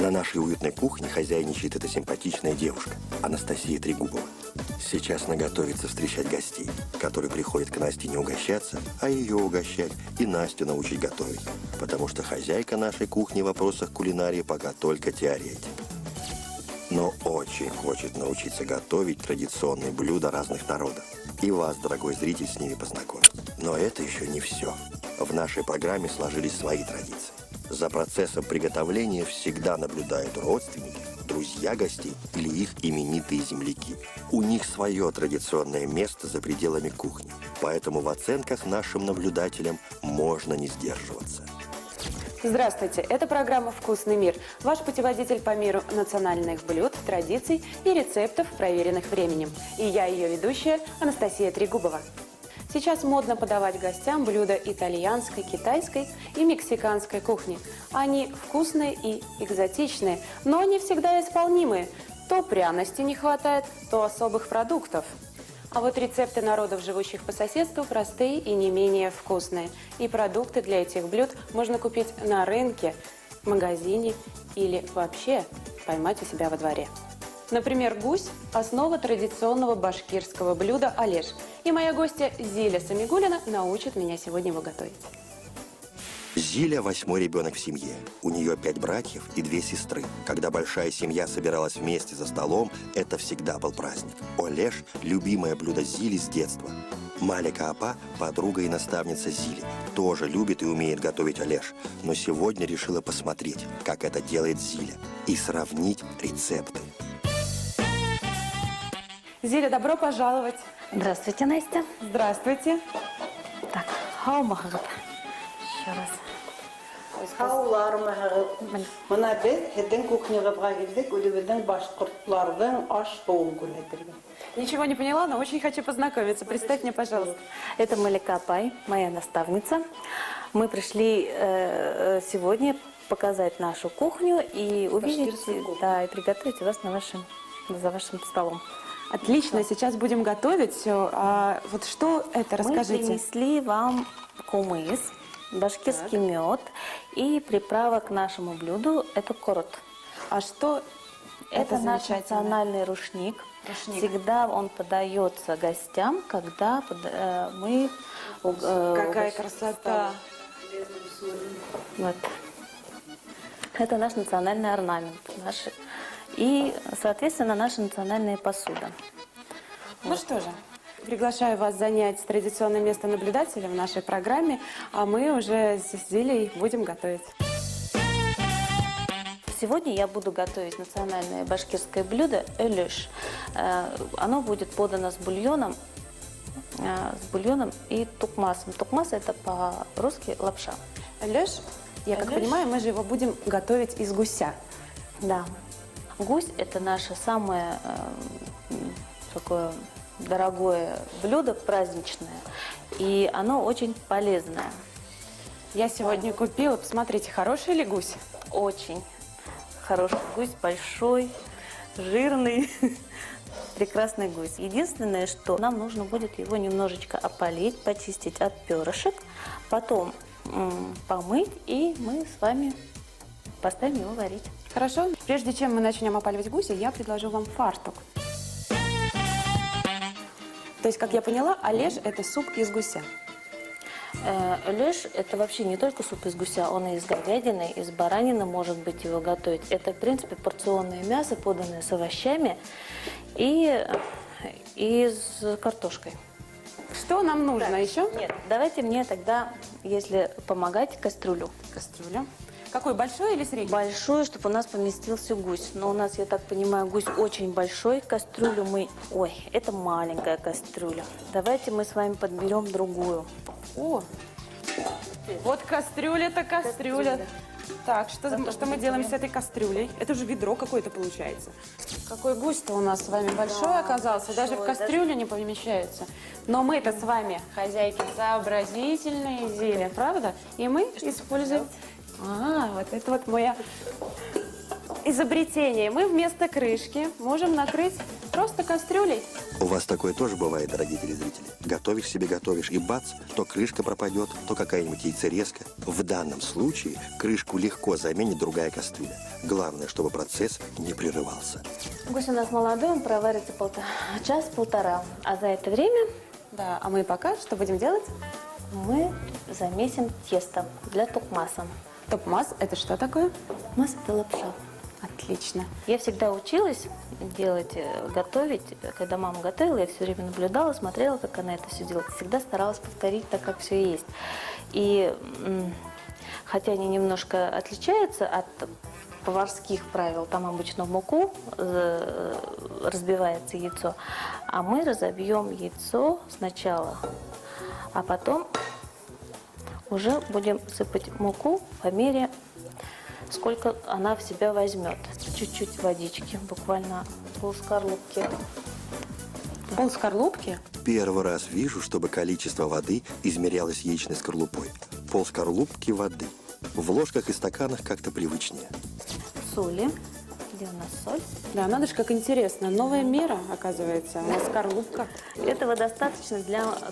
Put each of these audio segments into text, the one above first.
На нашей уютной кухне хозяйничает эта симпатичная девушка, Анастасия Трегубова. Сейчас она готовится встречать гостей, которые приходят к Насте не угощаться, а ее угощать и Настю научить готовить. Потому что хозяйка нашей кухни в вопросах кулинарии пока только теоретик. Но очень хочет научиться готовить традиционные блюда разных народов. И вас, дорогой зритель, с ними познакомить. Но это еще не все. В нашей программе сложились свои традиции. За процессом приготовления всегда наблюдают родственники, друзья гостей или их именитые земляки. У них свое традиционное место за пределами кухни. Поэтому в оценках нашим наблюдателям можно не сдерживаться. Здравствуйте, это программа «Вкусный мир». Ваш путеводитель по миру национальных блюд, традиций и рецептов, проверенных временем. И я, ее ведущая, Анастасия Трегубова. Сейчас модно подавать гостям блюда итальянской, китайской и мексиканской кухни. Они вкусные и экзотичные, но не всегда исполнимые. То пряностей не хватает, то особых продуктов. А вот рецепты народов, живущих по соседству, простые и не менее вкусные. И продукты для этих блюд можно купить на рынке, в магазине или вообще поймать у себя во дворе. Например, гусь – основа традиционного башкирского блюда алеш. И моя гостья Зиля Самигуллина научит меня сегодня его готовить. Зиля – 8-й ребенок в семье. У нее 5 братьев и 2 сестры. Когда большая семья собиралась вместе за столом, это всегда был праздник. Алеш – любимое блюдо Зили с детства. Малика Апа, подруга и наставница Зили, тоже любит и умеет готовить алеш, но сегодня решила посмотреть, как это делает Зиля, и сравнить рецепты. Зиля, добро пожаловать. Здравствуйте, Настя. Здравствуйте. Так, хаумахагат. Еще раз. Мына без һеҙҙең кухняға килдек, үҙебеҙҙең башҡортларҙың аш-һыуын күрһәтергә. Ничего не поняла, но очень хочу познакомиться. Представь мне, пожалуйста. Это Малика Апай, моя наставница. Мы пришли сегодня показать нашу кухню и увидеть, да, и приготовить вас за вашим столом. Отлично, сейчас будем готовить все. А вот что это, расскажите. Мы принесли вам кумыс, башкирский мед и приправа к нашему блюду – это корот. А что это наш национальный рушник. Всегда он подается гостям, когда мы… Какая красота! Вот. Это наш национальный орнамент. И, соответственно, наша национальная посуда. Ну что же, приглашаю вас занять традиционное место наблюдателя в нашей программе, а мы уже с Зилей будем готовить. Сегодня я буду готовить национальное башкирское блюдо элеш. Оно будет подано с бульоном и тукмасом. Тукмас – это по-русски лапша. Элеш, я как понимаю, мы же его будем готовить из гуся. Да. Гусь – это наше самое такое дорогое блюдо, праздничное, и оно очень полезное. Я сегодня купила, посмотрите, хороший ли гусь? Очень хороший гусь, большой, жирный, прекрасный гусь. Единственное, что нам нужно будет его немножечко опалить, почистить от перышек, потом помыть, и мы с вами поставим его варить. Хорошо. Прежде чем мы начнем опаливать гуся, я предложу вам фартук. То есть, как я поняла, алеш – это суп из гуся. Алеш – это вообще не только суп из гуся, он и из говядины, из баранины может быть его готовить. Это, в принципе, порционное мясо, поданное с овощами и с картошкой. Что нам нужно еще? Нет, давайте мне тогда, если помогать, кастрюлю. Кастрюля. Какой, большой или средний? Большой, чтобы у нас поместился гусь. Но у нас, я так понимаю, гусь очень большой. Кастрюлю мы… Ой, это маленькая кастрюля. Давайте мы с вами подберем другую. О, вот кастрюля-то кастрюля. Так, что мы делаем с этой кастрюлей? Это же ведро какое-то получается. Какой гусь-то у нас с вами большой оказался. большой, Даже в кастрюлю не помещается. Но мы-то с вами хозяйки сообразительные, Зиля, правда? И мы используем… вот это вот моя изобретение. Мы вместо крышки можем накрыть просто кастрюлей. У вас такое тоже бывает, дорогие телезрители? Готовишь себе, готовишь, и бац, то крышка пропадет, то какая-нибудь яйцерезка. В данном случае крышку легко заменит другая кастрюля. Главное, чтобы процесс не прерывался. Гусь у нас молодой, он проварится час-полтора. А за это время Да, а мы пока что будем делать? мы замесим тесто для тукмаса. Топ-масс – это что такое? Тукмас – это лапша. Отлично. Я всегда училась готовить. Когда мама готовила, я все время наблюдала, смотрела, как она это все делает. Всегда старалась повторить так, как все есть. И хотя они немножко отличаются от поварских правил, там обычно в муку разбивается яйцо, а мы разобьем яйцо сначала, а потом уже будем сыпать муку по мере, сколько она в себя возьмет. Чуть-чуть водички, буквально полскорлупки. Полскорлупки? Первый раз вижу, чтобы количество воды измерялось яичной скорлупой. Полскорлупки воды. В ложках и стаканах как-то привычнее. Соли. Где у нас соль? Да, надо же, как интересно. Новая мера, оказывается. У нас скорлупка. Этого достаточно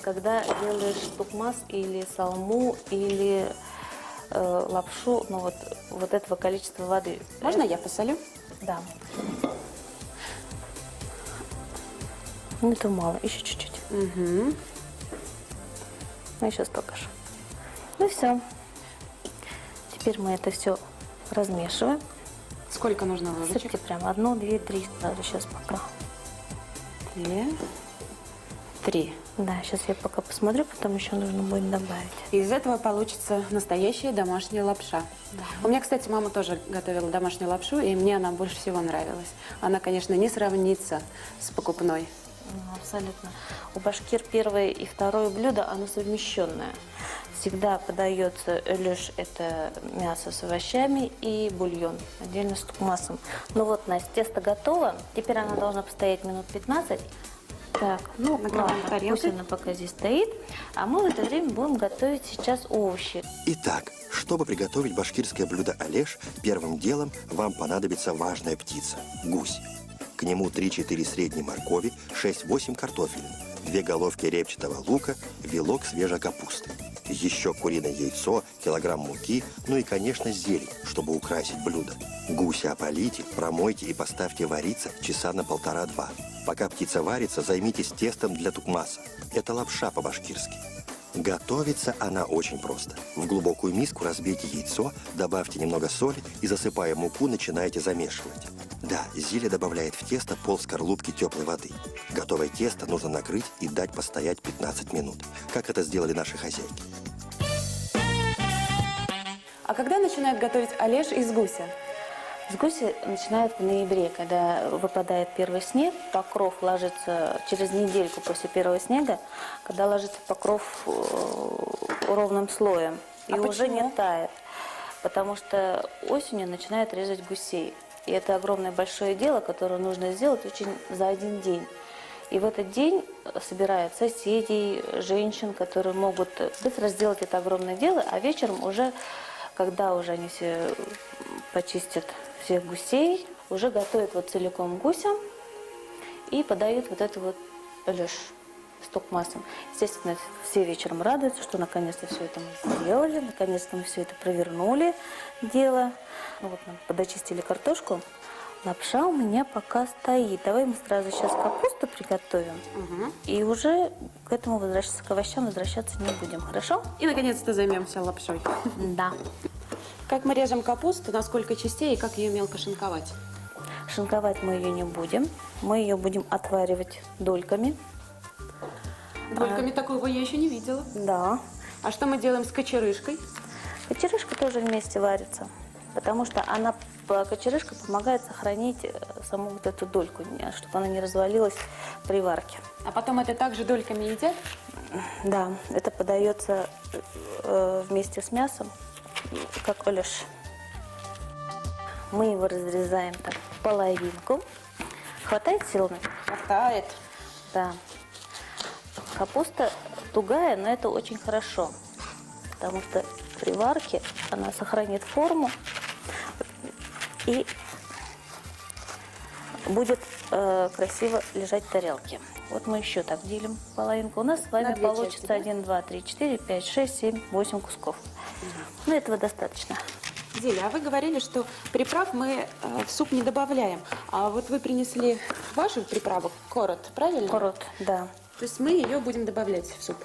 когда делаешь тукмас или салму, или лапшу, ну вот этого количества воды. Можно я посолю? Да. Ну, это мало, еще чуть-чуть. Угу. Ну, еще столько же. Ну, все. Теперь мы это все размешиваем. Сколько нужно ложечек? Сыпьте прям 1, 2, 3. Надо сейчас пока. 2, 3. Да, сейчас я пока посмотрю, потом еще нужно будет добавить. Из этого получится настоящая домашняя лапша. Да. У меня, кстати, мама тоже готовила домашнюю лапшу, и мне она больше всего нравилась. Она, конечно, не сравнится с покупной. Абсолютно. У башкир первое и второе блюдо, оно совмещенное. Всегда подается лёш, это мясо с овощами, и бульон отдельно с тукмасом. Ну вот, Настя, тесто готово. Теперь оно должно постоять минут 15. Так, ну накрываем ладно, тарелкой. пусть она пока здесь стоит. А мы в это время будем готовить сейчас овощи. Итак, чтобы приготовить башкирское блюдо алеш, первым делом вам понадобится важная птица – гусь. К нему 3-4 средней моркови, 6-8 картофелин, 2 головки репчатого лука, вилок свежей капусты. Еще куриное яйцо, килограмм муки, ну и, конечно, зелень, чтобы украсить блюдо. Гуся ополите, промойте и поставьте вариться часа на 1,5-2. Пока птица варится, займитесь тестом для тукмаса. Это лапша по-башкирски. Готовится она очень просто. В глубокую миску разбейте яйцо, добавьте немного соли и, засыпая муку, начинайте замешивать. Да, Зиля добавляет в тесто полскорлупки теплой воды. Готовое тесто нужно накрыть и дать постоять 15 минут, как это сделали наши хозяйки. А когда начинают готовить алеш из гуся? С гуся начинают в ноябре, когда выпадает первый снег, покров ложится через недельку после первого снега, когда ложится покров ровным слоем и уже почему? не тает, потому что осенью начинают резать гусей. И это огромное большое дело, которое нужно сделать очень за один день. И в этот день собирают соседей, женщин, которые могут быстро сделать это огромное дело, а вечером уже, когда уже они все почистят всех гусей, уже готовят вот целиком гуся и подают вот это вот алеш с тукмасом. Естественно, все вечером радуются, что наконец-то все это мы сделали, наконец-то мы все это провернули дело. Ну, вот мы подочистили картошку. Лапша у меня пока стоит. Давай мы сразу сейчас капусту приготовим. Угу. И уже к этому возвращаться, к овощам возвращаться не будем. Хорошо? И, наконец-то, займемся лапшой. Да. Как мы режем капусту, на сколько частей и как ее мелко шинковать? Шинковать мы ее не будем. Мы ее будем отваривать дольками. Дольками такого я еще не видела. Да. А что мы делаем с кочерышкой? Кочерышка тоже вместе варится, потому что кочерышка помогает сохранить саму вот эту дольку, чтобы она не развалилась при варке. А потом это также дольками едят? Да, это подается вместе с мясом, как алеш. Мы его разрезаем так в половинку. Хватает сил? Хватает. Да. Капуста тугая, но это очень хорошо, потому что при варке она сохранит форму и будет красиво лежать в тарелке. Вот мы еще так делим половинку. У нас с вами На две получится части, да? 1, 2, 3, 4, 5, 6, 7, 8 кусков. Ну, этого достаточно. Зиля, а вы говорили, что приправ мы в суп не добавляем. А вот вы принесли вашу приправу, корот, правильно? Корот, да. То есть мы ее будем добавлять в суп.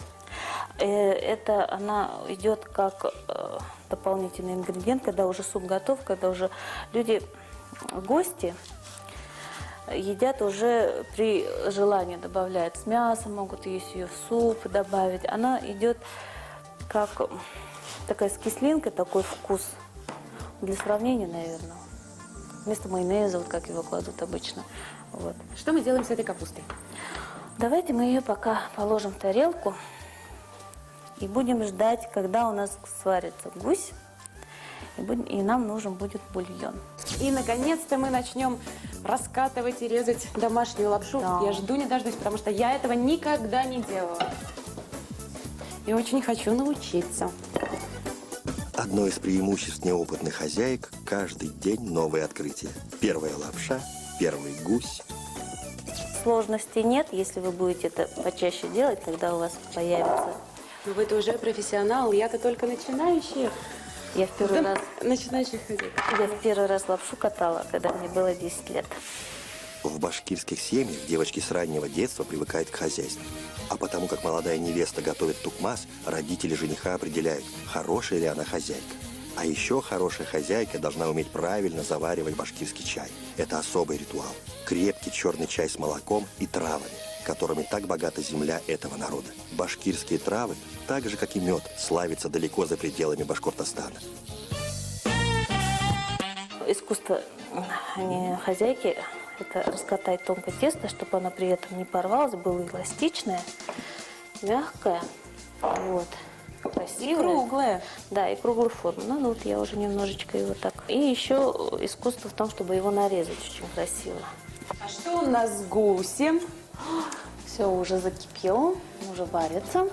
Это она идет как дополнительный ингредиент, когда уже суп готов, когда уже люди, гости, едят уже при желании, добавляют с мясом, могут есть ее в суп добавить. Она идет как такая с кислинкой, такой вкус. Для сравнения, наверное. Вместо майонеза, вот как его кладут обычно. Вот. Что мы делаем с этой капустой? Давайте мы ее пока положим в тарелку и будем ждать, когда у нас сварится гусь, и нам нужен будет бульон. И, наконец-то, мы начнем раскатывать и резать домашнюю лапшу. Да. Я жду не дождусь, потому что я этого никогда не делала. И очень хочу научиться. Одно из преимуществ неопытных хозяек – каждый день новые открытия. Первая лапша, первый гусь. Сложностей нет, если вы будете это почаще делать, тогда у вас появится. Но вы-то уже профессионал, я-то только начинающая. Я в первый раз Начинающих хозяек. Я в первый раз лапшу катала, когда мне было 10 лет. В башкирских семьях девочки с раннего детства привыкают к хозяйству. А потому как молодая невеста готовит тукмас, родители жениха определяют, хорошая ли она хозяйка. А еще хорошая хозяйка должна уметь правильно заваривать башкирский чай. Это особый ритуал. Крепкий черный чай с молоком и травами, которыми так богата земля этого народа. Башкирские травы, так же как и мед, славятся далеко за пределами Башкортостана. Искусство хозяйки – это раскатать тонкое тесто, чтобы оно при этом не порвалось, было эластичное, мягкое, вот, красивое. И круглое. Да, и круглую форму. Ну, вот я уже немножечко его так. И еще искусство в том, чтобы его нарезать очень красиво. А что у нас с гусем? Все уже закипело, уже варится.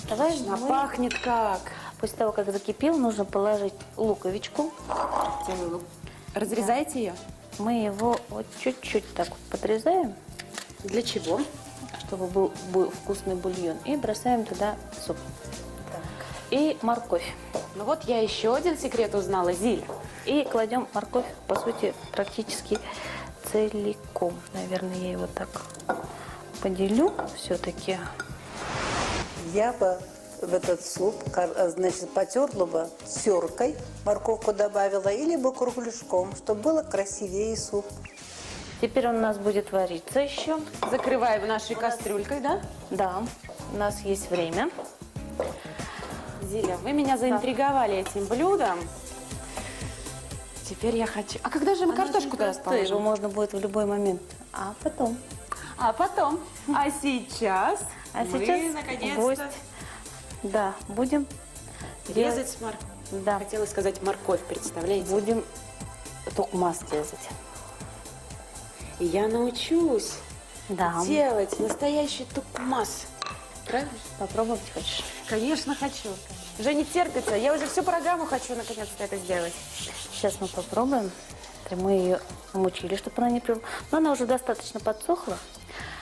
Давай А мы, пахнет как? после того, как закипел, нужно положить луковичку. Разрезаете ее? Мы его вот чуть-чуть так вот подрезаем, Для чего? чтобы был вкусный бульон. И бросаем туда суп. И морковь. Ну вот я еще один секрет узнала, Зиль. И кладем морковь, по сути, практически целиком. Наверное, я его так поделю все-таки. Я бы в этот суп, значит, потерла бы теркой, морковку добавила, или бы кругляшком, чтобы было красивее суп. Теперь он у нас будет вариться еще. Закрываем нашей кастрюлькой, да? Да, у нас есть время. Зиля, вы меня заинтриговали этим блюдом. Теперь я хочу... А когда же мы картошку туда Его положим? можно будет в любой момент. А потом. А потом. А сейчас А мы, сейчас наконец-то, гость. Да, будем резать морковь. Да, Хотела сказать морковь, представляете? будем тукмас резать. И я научусь Да. делать настоящий тукмас. Правильно? Попробовать хочешь? Конечно, хочу. Уже не терпится. Я уже всю программу хочу наконец-то это сделать. Сейчас мы попробуем. Мы ее мучили, чтобы она не прилипла. Но она уже достаточно подсохла.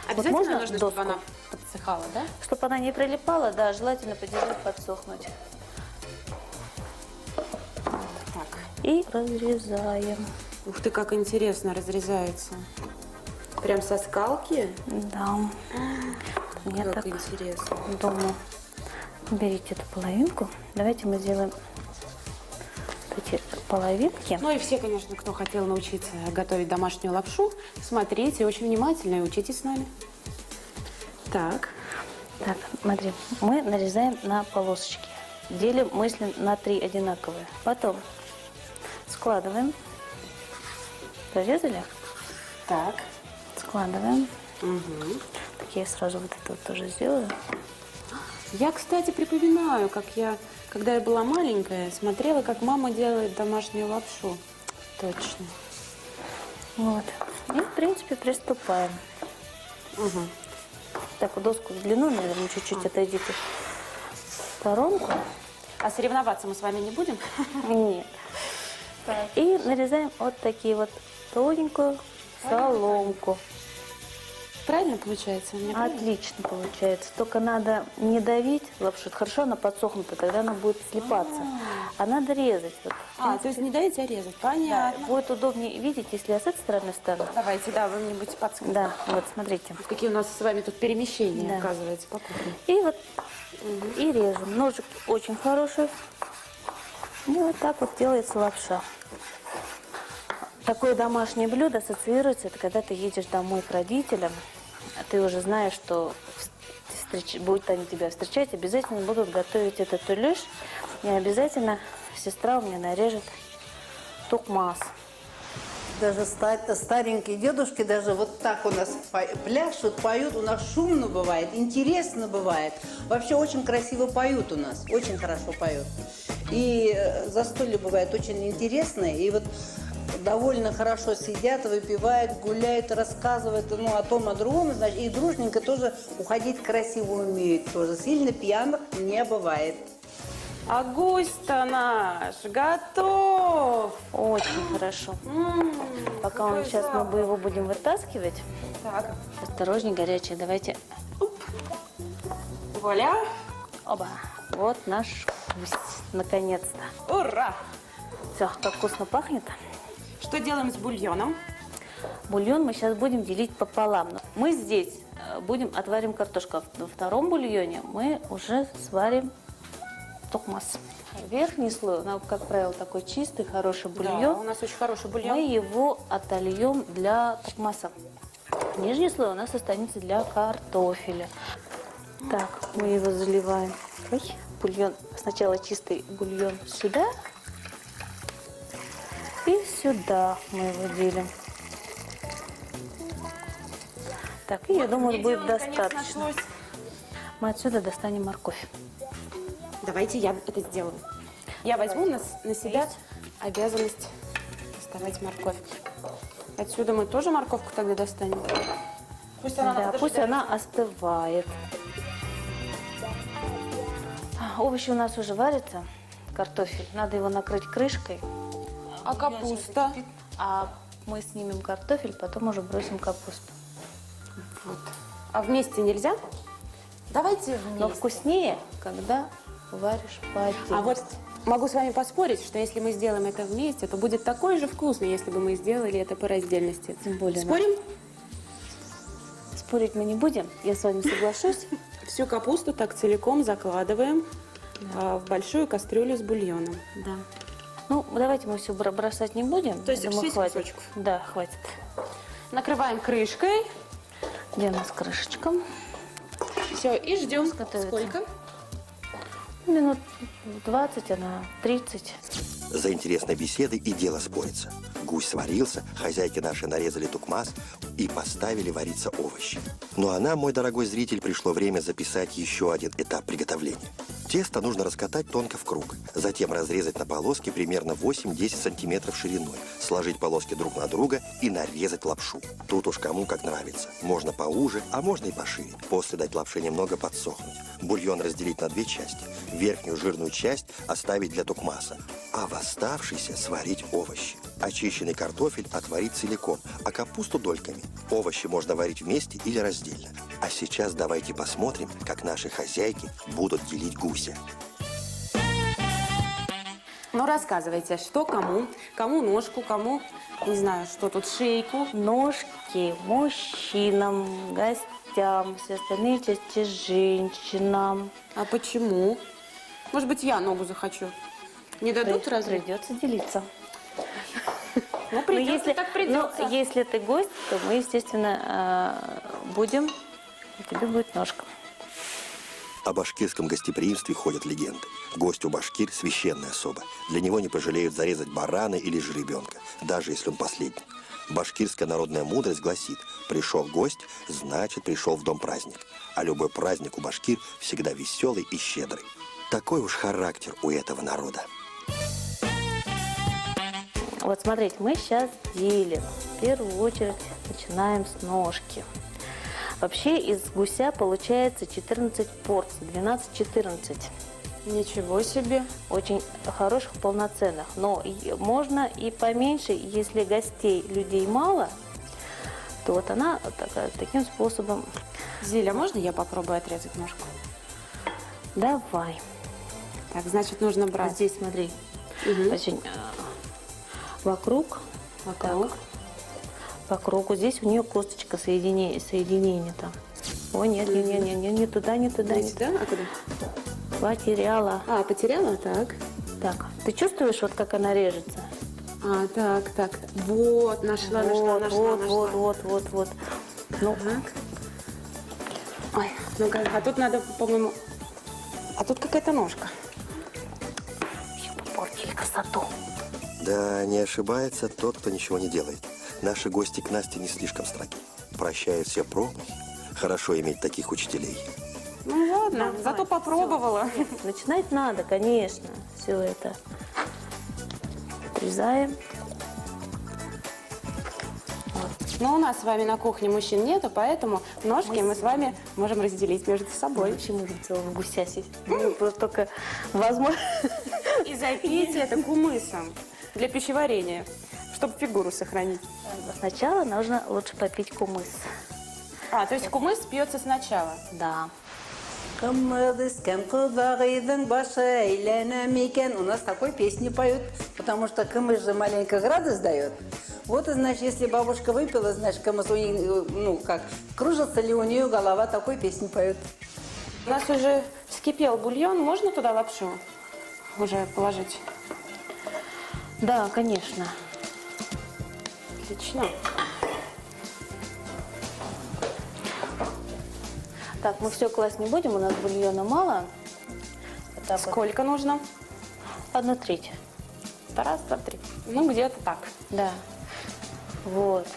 Обязательно можно нужно, доску? чтобы она подсыхала, да? Чтобы она не прилипала, да, желательно подержать подсохнуть. Так. И разрезаем. Ух ты, как интересно разрезается. Прям со скалки? Да. Мне Как так интересно. дома. Берите эту половинку. Давайте мы сделаем вот эти половинки. Ну и все, конечно, кто хотел научиться готовить домашнюю лапшу, смотрите очень внимательно и учитесь с нами. Так. Так, смотри, мы нарезаем на полосочки. Делим мысленно на 3 одинаковые. Потом складываем. Прорезали? Так. Складываем. Угу. Так я сразу вот это вот тоже сделаю. Я, кстати, припоминаю, как я, когда я была маленькая, смотрела, как мама делает домашнюю лапшу. Точно. Вот. И, в принципе, приступаем. Угу. Так, вот доску в длину, наверное, чуть-чуть отойдите в сторонку. А соревноваться мы с вами не будем? Нет. И нарезаем вот такие вот тоненькую соломку. Правильно получается? У меня правильно? Отлично получается. Только надо не давить лапшу. Хорошо, она подсохнута, тогда она будет слипаться. А надо резать. Вот. То есть не давить, а резать. Да, Понятно. будет удобнее видеть, если я с этой стороны стану. Давайте, да, вы мне будете подсказывать. Да, вот смотрите. Какие у нас с вами тут перемещения, Да. оказывается, по кухне. И вот, и режем. Ножик очень хороший. И вот так вот делается лапша. Такое домашнее блюдо ассоциируется, это когда ты едешь домой к родителям, а ты уже знаешь, что будут они тебя встречать, обязательно будут готовить этот тулеш, и обязательно сестра у меня нарежет тукмас. Даже старенькие дедушки даже вот так у нас пляшут, поют. У нас шумно бывает, интересно бывает. Вообще очень красиво поют у нас, очень хорошо поют. И застолье бывает очень интересное. И вот довольно хорошо сидят, выпивают, гуляют, рассказывают о том, о другом. Значит, и дружненько тоже уходить красиво умеют тоже. Сильно пьяных не бывает. А гусь-то наш готов! Очень хорошо. Пока он сейчас мы его будем вытаскивать. Так, Осторожней, горячий. Давайте. вуаля! Оба. Вот наш гусь. Наконец-то. Ура! Все, как вкусно пахнет. Что делаем с бульоном? Бульон мы сейчас будем делить пополам. Но мы здесь отварим картошку. Во втором бульоне мы уже сварим тукмас. Верхний слой, как правило, такой чистый, хороший бульон. Да, у нас очень хороший бульон. Мы его отольем для тукмаса. Нижний слой у нас останется для картофеля. Так, мы его заливаем. Ой, бульон. Сначала чистый бульон сюда. И сюда мы его делим. Так, и я думаю, будет достаточно. Мы отсюда достанем морковь. Давайте я это сделаю. Я возьму на себя обязанность доставать морковь. Отсюда мы тоже морковку тогда достанем? Пусть Да, пусть она остывает. Овощи у нас уже варятся. Картофель. Надо его накрыть крышкой. А капуста? А мы снимем картофель, потом уже бросим капусту. Вот. А вместе нельзя? Давайте вместе. Но вкуснее, когда варишь по отдельности. А вот могу с вами поспорить, что если мы сделаем это вместе, то будет такой же вкусный, если бы мы сделали это по раздельности. Тем более. Спорим? Спорить мы не будем, я с вами соглашусь. Всю капусту так целиком закладываем в большую кастрюлю с бульоном. Да. Ну, давайте мы все бросать не будем. То есть Думаю, 6 хватит. кусочков. Да, хватит. Накрываем крышкой. Где у нас крышечка? Все, и ждем. Готовится. Сколько? Минут 20, она 30. За интересной беседой и дело спорится. Гусь сварился, хозяйки наши нарезали тукмас и поставили вариться овощи. Ну а нам, мой дорогой зритель, пришло время записать еще один этап приготовления. Тесто нужно раскатать тонко в круг, затем разрезать на полоски примерно 8-10 сантиметров шириной, сложить полоски друг на друга и нарезать лапшу. Тут уж кому как нравится. Можно поуже, а можно и пошире. После дать лапше немного подсохнуть. Бульон разделить на две части. Верхнюю жирную часть оставить для тукмаса, а в оставшейся сварить овощи. Очищенный картофель отварить целиком, а капусту дольками. Овощи можно варить вместе или раздельно. А сейчас давайте посмотрим, как наши хозяйки будут делить гуся. Ну, рассказывайте, что кому? Кому ножку, кому, не знаю, что тут, шейку? Ножки мужчинам, гостям, все остальные части женщинам. А почему? Может быть, я ногу захочу? Не дадут разве? Придется делиться. Ну, придется, так придется. Но если ты гость, то мы, естественно, будем, и тебе будет ножка. О башкирском гостеприимстве ходят легенды. Гость у башкир – священная особа. Для него не пожалеют зарезать барана или жеребенка, даже если он последний. Башкирская народная мудрость гласит: пришел гость, значит пришел в дом праздник. А любой праздник у башкир всегда веселый и щедрый. Такой уж характер у этого народа. Вот смотрите, мы сейчас делим. В первую очередь начинаем с ножки. Вообще из гуся получается 14 порций, 12-14. Ничего себе. Очень хороших, полноценных. Но можно и поменьше, если гостей, людей мало, то вот она таким способом. Зиля, можно я попробую отрезать ножку? Давай. Так, значит, нужно Вот брать. здесь, смотри, Мгм. очень вокруг. Вокруг. По кругу. Здесь у нее косточка соединение там. Ой, нет, не туда, не туда. Не Не сюда, а куда? Потеряла. А, потеряла? Так. Так, ты чувствуешь, вот как она режется? А, так. Вот, нашла. Вот. Ну, Так. Ой, ну-ка, а тут надо, по-моему... А тут какая-то ножка. еще попортили красоту. Да, не ошибается тот, кто ничего не делает. Наши гости к Насте не слишком строги. Прощают все промахи. Хорошо иметь таких учителей. Ну ладно, Давай, зато попробовала. Начинать надо, конечно, все это. Отрезаем. Но у нас с вами на кухне мужчин нету, поэтому ножки мы с вами можем разделить между собой. Вообще мы целого гуся съесть. Ну, просто только возможно. И запить это кумысом для пищеварения, чтобы фигуру сохранить. Сначала нужно лучше попить кумыс. А, то есть кумыс пьется сначала. Да. Кымыдыс, кем кудағидың башы әйләнә мекен. У нас такой песни поют, потому что кымыс же маленько градус дает. Вот, и, значит, если бабушка выпила, значит, кымыс у нее, ну, как, кружится ли у нее голова, такой песни поют. У нас уже вскипел бульон, можно туда лапшу уже положить? Да, конечно. Отлично. Так, мы все класть не будем, у нас бульона мало. Вот так вот. Сколько нужно? 1/3. Раз, два, три. Ну, где-то так. Да. Вот.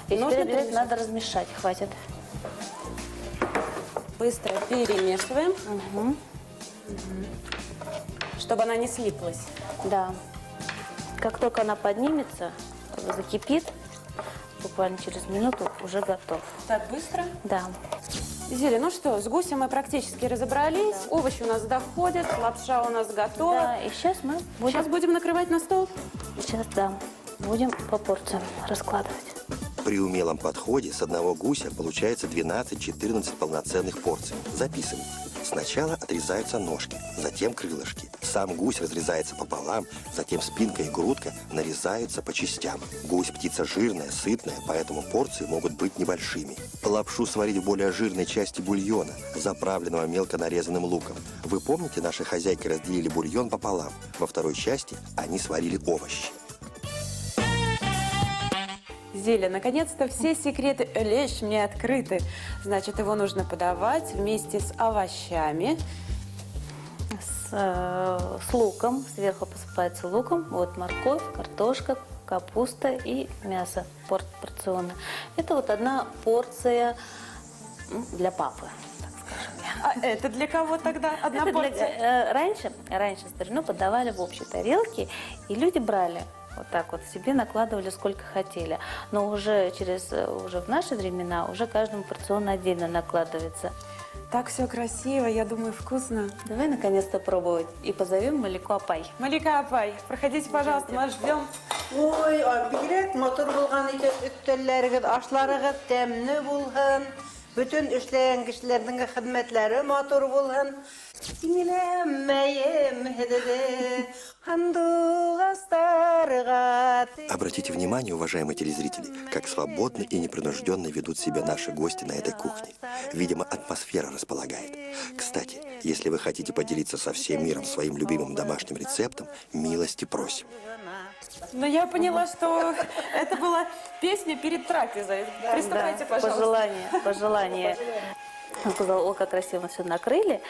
И Нужно теперь обязательно перемешать. надо размешать, хватит. Быстро перемешиваем, Угу. чтобы она не слиплась. Да. Как только она поднимется, закипит, буквально через минуту уже готов. Так, быстро. Да. Зиля, ну что, с гусем мы практически разобрались. Овощи у нас доходят, лапша у нас готова. Да, и сейчас мы Сейчас будем накрывать на стол. будем по порциям раскладывать. При умелом подходе с одного гуся получается 12-14 полноценных порций. Записывайте. Сначала отрезаются ножки, затем крылышки. Сам гусь разрезается пополам, затем спинка и грудка нарезаются по частям. Гусь птица жирная, сытная, поэтому порции могут быть небольшими. Лапшу сварить в более жирной части бульона, заправленного мелко нарезанным луком. Вы помните, наши хозяйки разделили бульон пополам. Во второй части они сварили овощи. Зиля, наконец-то все секреты лещ мне открыты. Значит, его нужно подавать вместе с овощами. С луком. Сверху посыпается луком. Вот морковь, картошка, капуста и мясо порционно. Это вот одна порция для папы. А это для кого тогда одна Это порция? раньше старину подавали в общей тарелке, и люди брали вот так вот себе, накладывали сколько хотели. Но уже в наши времена уже каждому порционно отдельно накладывается. Так все красиво, я думаю, вкусно. Давай наконец-то пробовать и позовем Малику апай. Малика апай, проходите, пожалуйста, мы вас ждем. Ой, бигрәк мотор булган икән, өстәлләрегез, ашларыгыз тәмле булһын. Bütün эшләгән кешеләрнең хезмәтләре матур булһын. Сиңеләмәем һедеде, хандугастарга. Обратите внимание, уважаемые телезрители, как свободно и непринужденно ведут себя наши гости на этой кухне. Видимо, атмосфера располагает. Кстати, если вы хотите поделиться со всем миром своим любимым домашним рецептом, милости просим. Но я поняла, что это была песня перед трапезой. Приступайте, пожалуйста. Пожелание. Он сказал, о, как красиво все накрыли.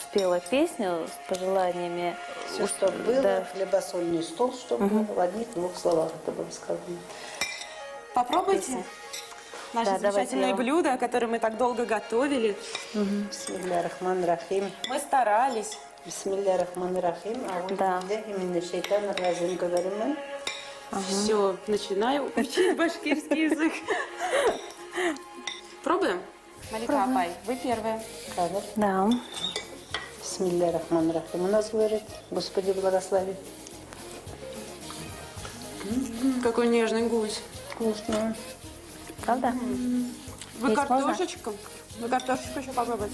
Спела песню с пожеланиями. Все, что было, Да. хлебосольный стол, чтобы в одних-двух словах это было сказано. Попробуйте наши Да, замечательные давайте я блюда, которые мы так долго готовили. Бисмиллахи-рахмани-рахим. Мы старались. Бисмиллахи-рахмани-рахим. Да. Все, начинаю учить башкирский язык. Пробуем? Малика апай, вы первая. Да. Бисмиллахи-рахмани-рахим. У нас говорит, Господи, благослови. Какой нежный гусь. Вкусно. Правда? Вы Есть картошечку? Вы картошечку еще попробуйте.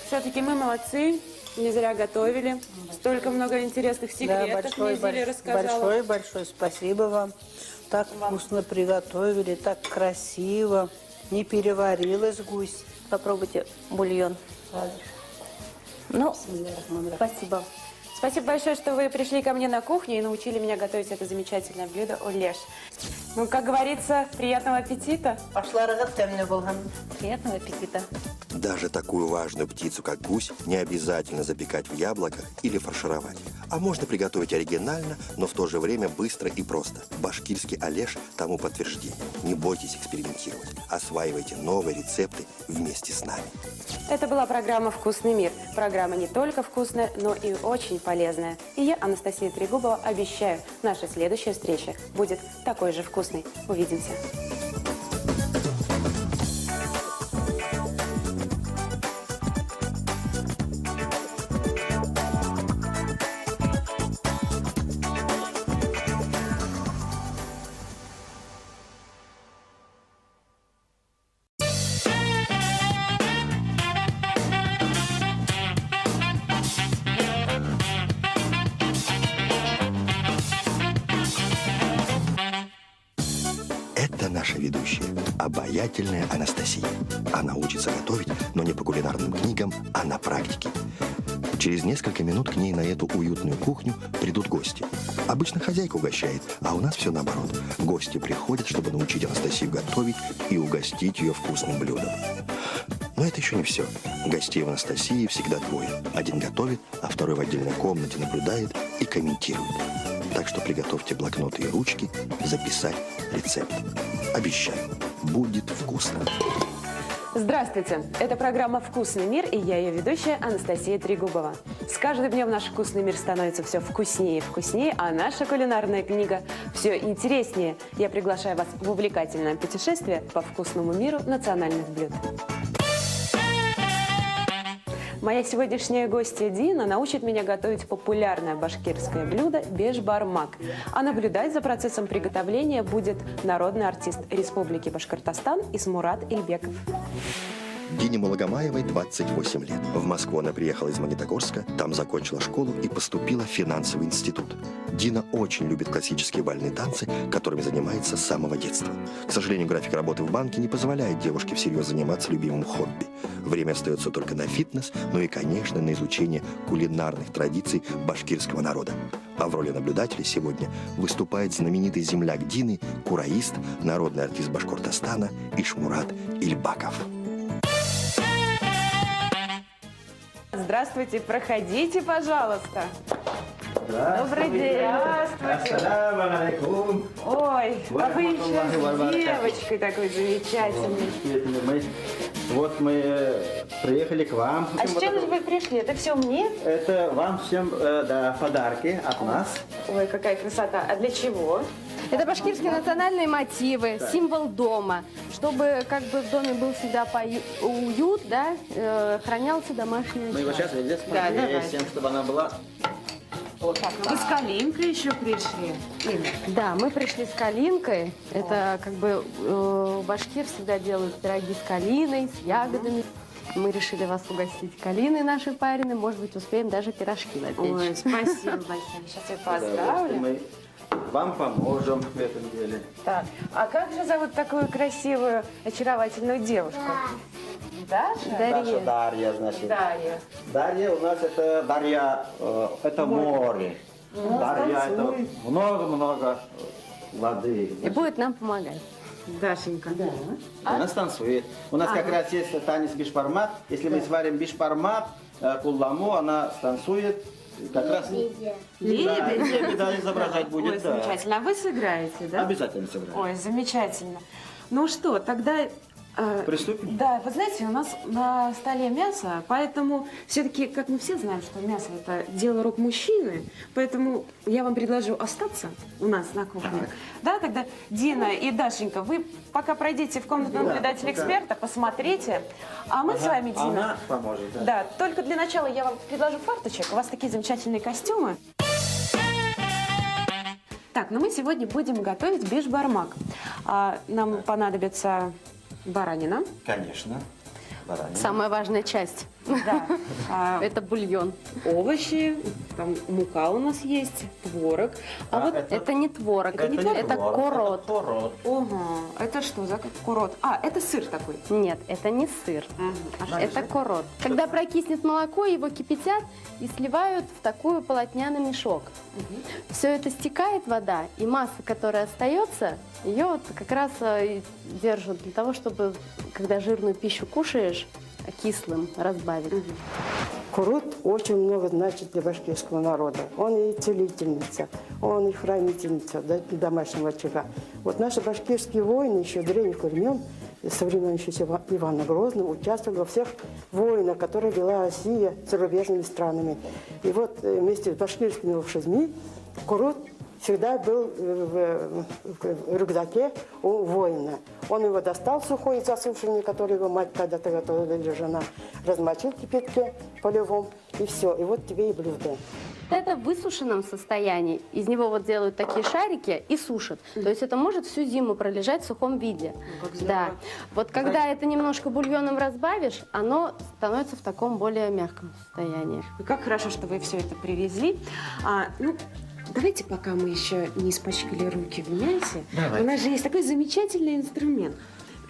Все-таки мы молодцы. Не зря готовили. Столько много интересных секретов мне Зиля рассказала. Большое спасибо вам. Так вкусно приготовили, так красиво. Не переварилась гусь. Попробуйте бульон. Ну, спасибо. Спасибо большое, что вы пришли ко мне на кухню и научили меня готовить это замечательное блюдо улеш. Ну, как говорится, приятного аппетита. Пошла рогатка мне была. Приятного аппетита. Даже такую важную птицу, как гусь, не обязательно запекать в яблоках или фаршировать. А можно приготовить оригинально, но в то же время быстро и просто. Башкирский олеш тому подтверждение. Не бойтесь экспериментировать. Осваивайте новые рецепты вместе с нами. Это была программа «Вкусный мир». Программа не только вкусная, но и очень полезная. И я, Анастасия Трегубова, обещаю, наша следующая встреча будет такой же вкусной. Увидимся. Это наша ведущая, обаятельная Анастасия. Она учится готовить, но не по кулинарным книгам, а на практике. Через несколько минут к ней на эту уютную кухню придут гости. Обычно хозяйка угощает, а у нас все наоборот. Гости приходят, чтобы научить Анастасию готовить и угостить ее вкусным блюдом. Но это еще не все. Гостей в Анастасии всегда двое. Один готовит, а второй в отдельной комнате наблюдает и комментирует. Так что приготовьте блокноты и ручки записать рецепт. Обещаю, будет вкусно. Здравствуйте! Это программа «Вкусный мир» и я ее ведущая Анастасия Трегубова. С каждым днем наш вкусный мир становится все вкуснее и вкуснее, а наша кулинарная книга все интереснее. Я приглашаю вас в увлекательное путешествие по вкусному миру национальных блюд. Моя сегодняшняя гостья Дина научит меня готовить популярное башкирское блюдо бешбармак. А наблюдать за процессом приготовления будет народный артист Республики Башкортостан Исмурат Ильбеков. Дине Мулагомаевой 28 лет. В Москву она приехала из Магнитогорска, там закончила школу и поступила в финансовый институт. Дина очень любит классические бальные танцы, которыми занимается с самого детства. К сожалению, график работы в банке не позволяет девушке всерьез заниматься любимым хобби. Время остается только на фитнес, ну и, конечно, на изучение кулинарных традиций башкирского народа. А в роли наблюдателя сегодня выступает знаменитый земляк Дины, кураист, народный артист Башкортостана Ишмурат Ильбаков. Здравствуйте, проходите, пожалуйста. Добрый день. Здравствуйте. Ассаламу алейкум. Ой, а вы еще с девочкой такой замечательной. Мы приехали к вам. А с чем же вы пришли? Это все мне? Это вам всем подарки от нас. Ой, какая красота. А для чего? Это башкирские национальные мотивы, символ дома. Чтобы как бы в доме был всегда уют, да, хранялся домашний Мы его уют. сейчас здесь повесим, чтобы она была. Вот так. Вы с Калинкой еще пришли? Да, мы пришли с калинкой. Это как бы башкир всегда делают пироги с калиной, с ягодами. Мы решили вас угостить калиной нашей пареной. Может быть, успеем даже пирожки напечь. Ой, спасибо большое. Сейчас я поздравлю. Мы вам поможем в этом деле. Так, а как же зовут такую красивую, очаровательную девушку? Даша? Наша Дарья, значит. Дарья. Дарья у нас это Дарья, это море. Дарья это много-много воды. И будет нам помогать. Дашенька. Да. У нас танцует. У нас как раз есть танец бишбармак. Если мы сварим бишбармак, кулламу, она станцует. Как раз лебедь, да, изображать будет. Ой, да. замечательно. А вы сыграете, да? Обязательно сыграем. Ой, замечательно. Ну что, тогда... Приступим? Да, вы знаете, у нас на столе мясо, поэтому все-таки, как мы все знаем, что мясо – это дело рук мужчины, поэтому я вам предложу остаться у нас на кухне. Да, тогда Дина и Дашенька, вы пока пройдите в комнату наблюдателя-эксперта, посмотрите, а мы с вами, Дина… Она поможет, да. Да, только для начала я вам предложу фарточек, у вас такие замечательные костюмы. Так, ну мы сегодня будем готовить бишбармак. Нам понадобится баранина. Конечно. Баранина. Самая важная часть. Да. Это бульон. Овощи, там мука у нас есть, творог. Это не творог, Это не это творог, корот. это корот. Ага, это что за курот? Это сыр такой. Нет, это не сыр. Это корот. Когда прокиснет молоко, его кипятят и сливают в такую полотняный мешок. Все это стекает вода, и масса, которая остается, ее вот как раз и держат для того, чтобы, когда жирную пищу кушаешь, кислым разбавить. Курут очень много значит для башкирского народа. Он и целительница, он и хранительница домашнего очага. Вот наши башкирские воины еще древних времен, со времен еще Ивана Грозного, участвовали во всех войнах, которые вела Россия с зарубежными странами. И вот вместе с башкирскими лошадьми Курут всегда был в рюкзаке у воина. Он его достал сухой, засушенный, который его мать когда-то готовила, или жена, размочил в кипятке полевом, и все. И вот тебе и блюдо. Это в высушенном состоянии. Из него вот делают такие шарики и сушат. То есть это может всю зиму пролежать в сухом виде. Да. Вот когда это немножко бульоном разбавишь, оно становится в таком более мягком состоянии. Как хорошо, что вы все это привезли. Давайте, пока мы еще не испачкали руки в мясе, у нас же есть такой замечательный инструмент,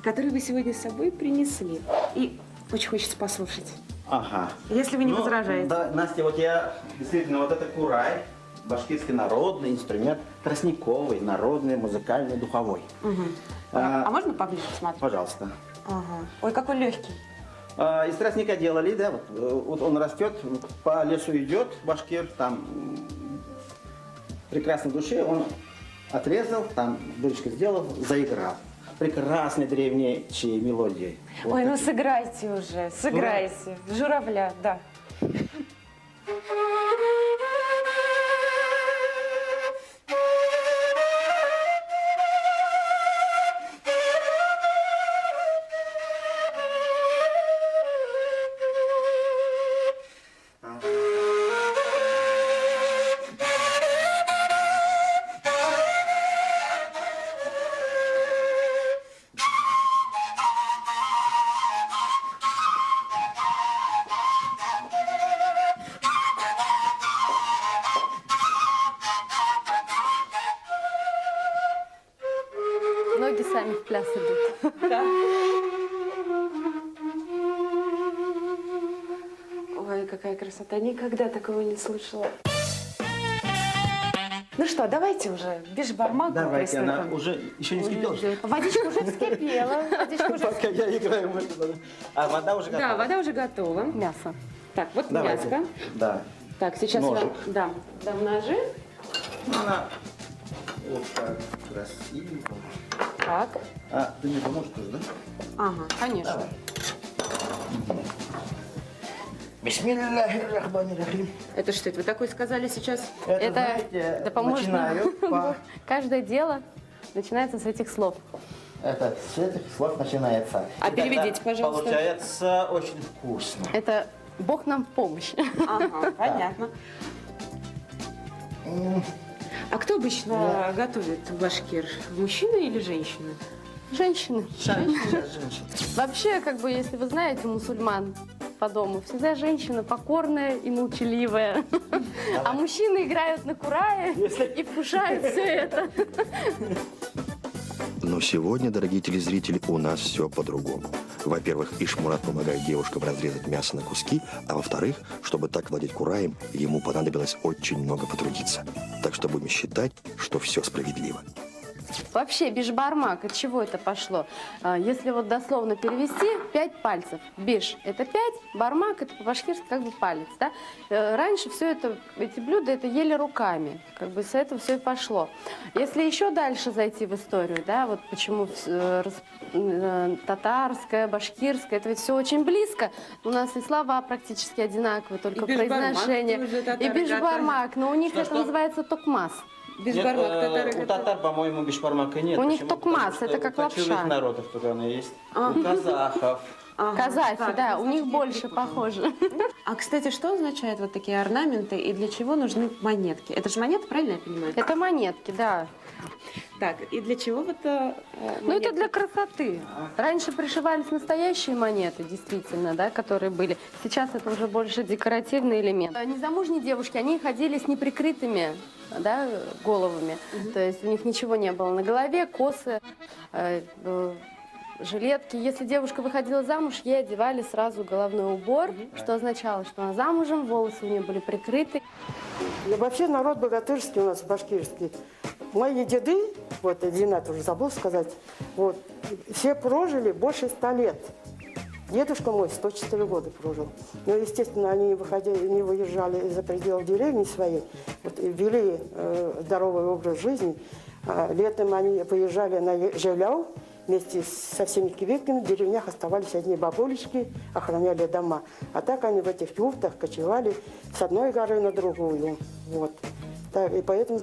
который вы сегодня с собой принесли. И очень хочется послушать. Ага. Если вы не возражаете. Да, Настя, вот я действительно, вот это курай, башкирский народный инструмент, тростниковый, народный, музыкальный, духовой. А можно поближе посмотреть? Пожалуйста. Ага. Ой, какой легкий. Из тростника делали, да, вот он растет, по лесу идет, башкир, там прекрасной душе, он отрезал, там дырочку сделал, заиграл. Прекрасной древней мелодии. Вот Ой, ну такие. сыграйте уже, сыграйте. Журавля, да. Ноги сами в пляс идут. Да. Ой, какая красота. Никогда такого не слышала. Ну что, давайте уже бишбармак. Давайте, она уже еще не вскипела? Водичка уже вскипела. Пока я играю. А вода уже готова? Да, вода уже готова. Мясо. Так, вот Давайте. мяско. Да. Так, сейчас Ножик. дам ножи. Она вот так красиво. Так. А, ты мне поможешь тоже, да? Ага, конечно. Давай. Бисмиллахир-рахманир-рахим. Это что, это вы такое сказали сейчас? Это знаете, да поможет начинаю нам. Каждое дело начинается с этих слов. Это с этих слов начинается. А И тогда переведите, пожалуйста. Получается очень вкусно. Это Бог нам в помощь. Ага, понятно. А кто обычно готовит башкир? Мужчина или женщина? Женщины. Женщина. Вообще, как бы, если вы знаете мусульман по дому, всегда женщина покорная и молчаливая. А мужчины играют на курае и вкушают все это. Но сегодня, дорогие телезрители, у нас все по-другому. Во-первых, Ишмурат помогает девушкам разрезать мясо на куски, а во-вторых, чтобы так владеть кураем, ему понадобилось очень много потрудиться. Так что будем считать, что все справедливо. Вообще, бишбармак, от чего это пошло? Если вот дословно перевести, 5 пальцев. Биш – это 5, бармак – это по-башкирски как бы палец. Да? Раньше все это, эти блюда это ели руками. Как бы с этого все и пошло. Если еще дальше зайти в историю, да, вот почему татарское, башкирское, это ведь все очень близко. У нас и слова практически одинаковые, только произношение. И бишбармак, но у них это называется токмас. Бишбармак, татары. У татар, по-моему, бишбармака нет. У них Почему? токмас, Потому это что как у кочевых лапша. народов только она есть. У казахов, Казахи, так, да, ну, у них значит, я больше перепутала. похоже. А, кстати, что означают вот такие орнаменты и для чего нужны монетки? Это же монеты, правильно я понимаю? Это монетки, да. Так, и для чего вот Ну, это для красоты. Раньше пришивались настоящие монеты, действительно, да, которые были. Сейчас это уже больше декоративный элемент. Незамужние девушки, они ходили с неприкрытыми, да, головами. То есть у них ничего не было на голове, косы, жилетки. Если девушка выходила замуж, ей одевали сразу головной убор, что означало, что она замужем, волосы у нее были прикрыты. Ну, вообще народ богатырский у нас, башкирский. Мои деды, вот Динат уже забыл сказать, вот, все прожили больше 100 лет. Дедушка мой 104 года прожил. Но, естественно, они не выезжали за пределы деревни своей, вот, и вели здоровый образ жизни. Летом они выезжали на Желяу, вместе со всеми кибетками в деревнях оставались одни бабулечки, охраняли дома. А так они в этих юртах кочевали с одной горы на другую. Вот. Так, и поэтому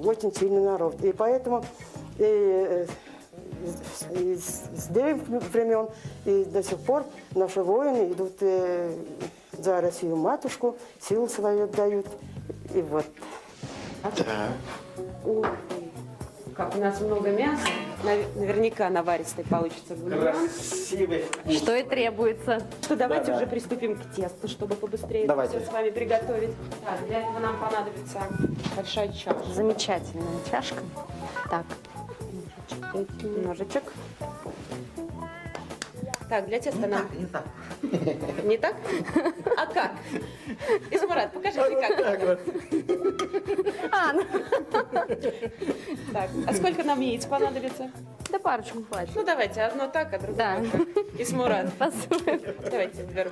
очень сильный народ. И поэтому с древних времен и до сих пор наши воины идут за Россию матушку, силы свои отдают. И вот. Ух ты. Как у нас много мяса, наверняка наваристый получится бульон. Красивый. Что и требуется. Что давайте Да-да. уже приступим к тесту, чтобы побыстрее Давайте. все с вами приготовить. Так, для этого нам понадобится большая чаша. Замечательная чашка. Так, Ножичек. Так, для теста нам... Не так. Не так? А как? Исмурат, покажите, как. Так, а сколько нам яиц понадобится? да парочку хватит. Ну, давайте, одно так, а другое Да. так. Исмурат. Посмотрим. Давайте, вверх.